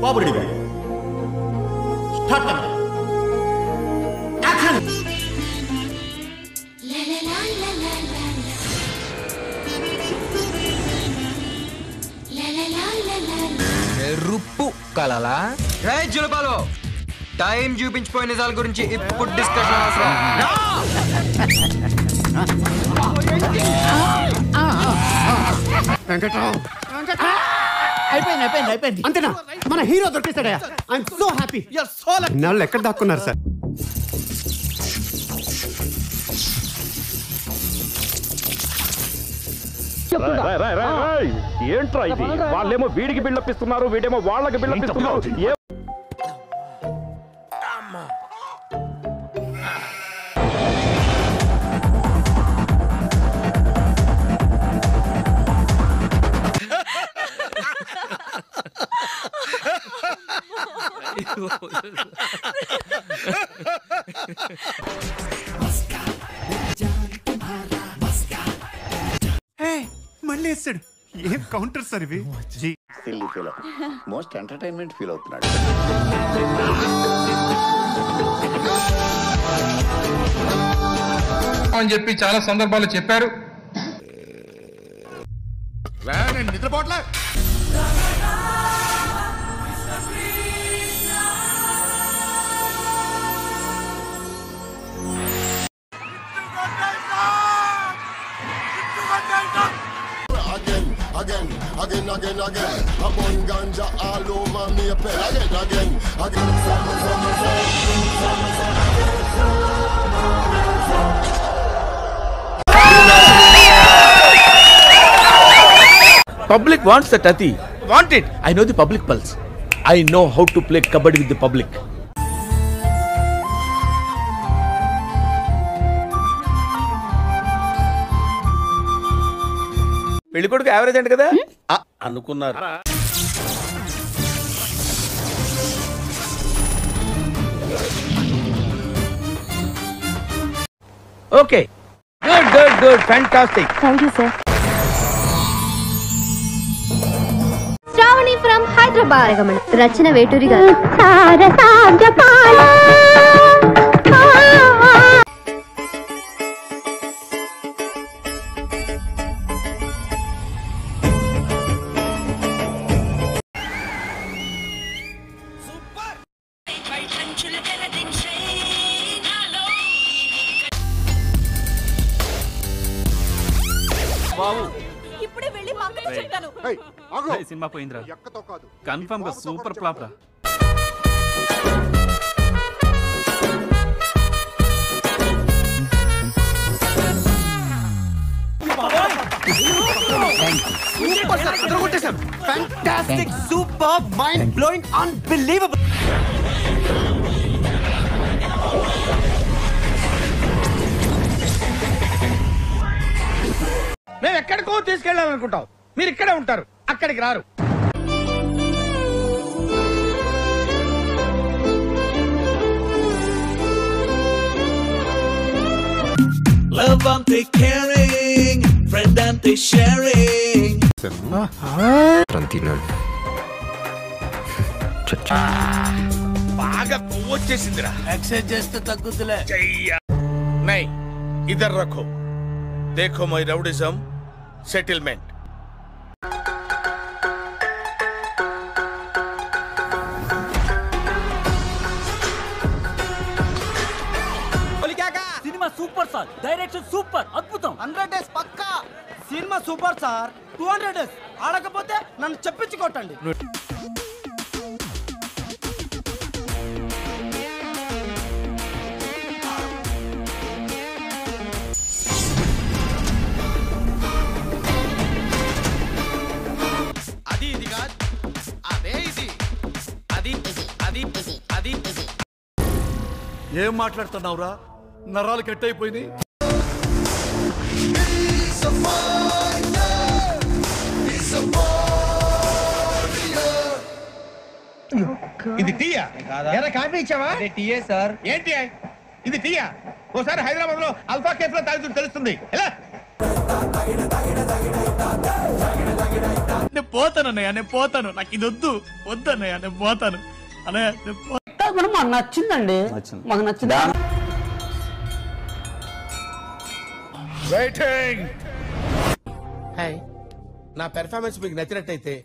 బాబు ready గారు start action. రుప్పు కలలా జులపాలు time చూపించిపోయిన నిజాల గురించి ఇప్పుడు డిస్కషన్ అవసరం. అయిపోయింది అంతేనా? మన హీరో దొరికేస్తాడయ్యా. I'm so happy. ఇన్నాళ్ళు ఎక్కడ దాక్కున్నారు సార్? ఏంట్రా ఇది? వాళ్ళేమో వీడికి బిల్డప్ ఇస్తున్నారు, వీడేమో వాళ్ళకి బిల్డప్ ఇస్తున్నారు. మళ్ళీ వేస్తాడు. ఏం కౌంటర్ సార్ ఇవి? మోస్ట్ ఎంటర్టైన్మెంట్ ఫీల్ అవుతున్నాడు అని చెప్పి చాలా సందర్భాలు చెప్పారు. నిద్రపోట్లే. Again. I burn ganja all over me. Again. Public wants that Ati. Want it. I know the public pulse. I know how to play kabaddi with the public. పెళ్లి కొడుకు average అంట కదా అనుకున్నారు. Okay good fantastic. Thank you sir. Sravani from Hyderabad. Rachana Veturi గారు. ఇప్పుడే వెళ్ళి మా అక్కతో చెప్తాను. సినిమా పోయిందిరా, కన్ఫర్మ్ గా సూపర్ ఫ్లాప్ రా. Fantastic, superb, mind blowing, unbelievable. మేము ఎక్కడికో తీసుకెళ్ళాలనుకుంటాం, మీరు ఇక్కడే ఉంటారు, అక్కడికి రారు. Love ante caring, friend ante sharing. బాగా కొవ్వు వచ్చేసిందిరా. ఎక్సర్సైజ్ చేస్తే తగ్గుతులే. నై ఇధర్ రఖో, देखो my rowdyism settlement. Cinema super sir, direction super, అద్భుతం. 100 days పక్కా. Cinema super sir. 200 days ఆడకపోతే నన్ను చెప్పించి కొట్టండి. ఏం మాట్లాడుతున్నావురా? నరాలు కట్ అయిపోయినాయి. ఇది టీయా? కాఫీ ఇచ్చావా? టీయే సార్. ఏంటి ఇది టీయా? ఓసారి హైదరాబాద్ లో అల్ఫా కేఫ్ లో తాగుతూ తెలుస్తుంది. ఎలా నేను పోతాను అన్నయ్య, నేను పోతాను. నాకు ఇది వద్దు వద్దు అన్నయ్య, నేను పోతాను అన్నయ్య. మాకు నచ్చిందండి, మాకు నచ్చింది. వెయిటింగ్. హాయ్, నా పెర్ఫార్మెన్స్ మీకు నచ్చినట్టయితే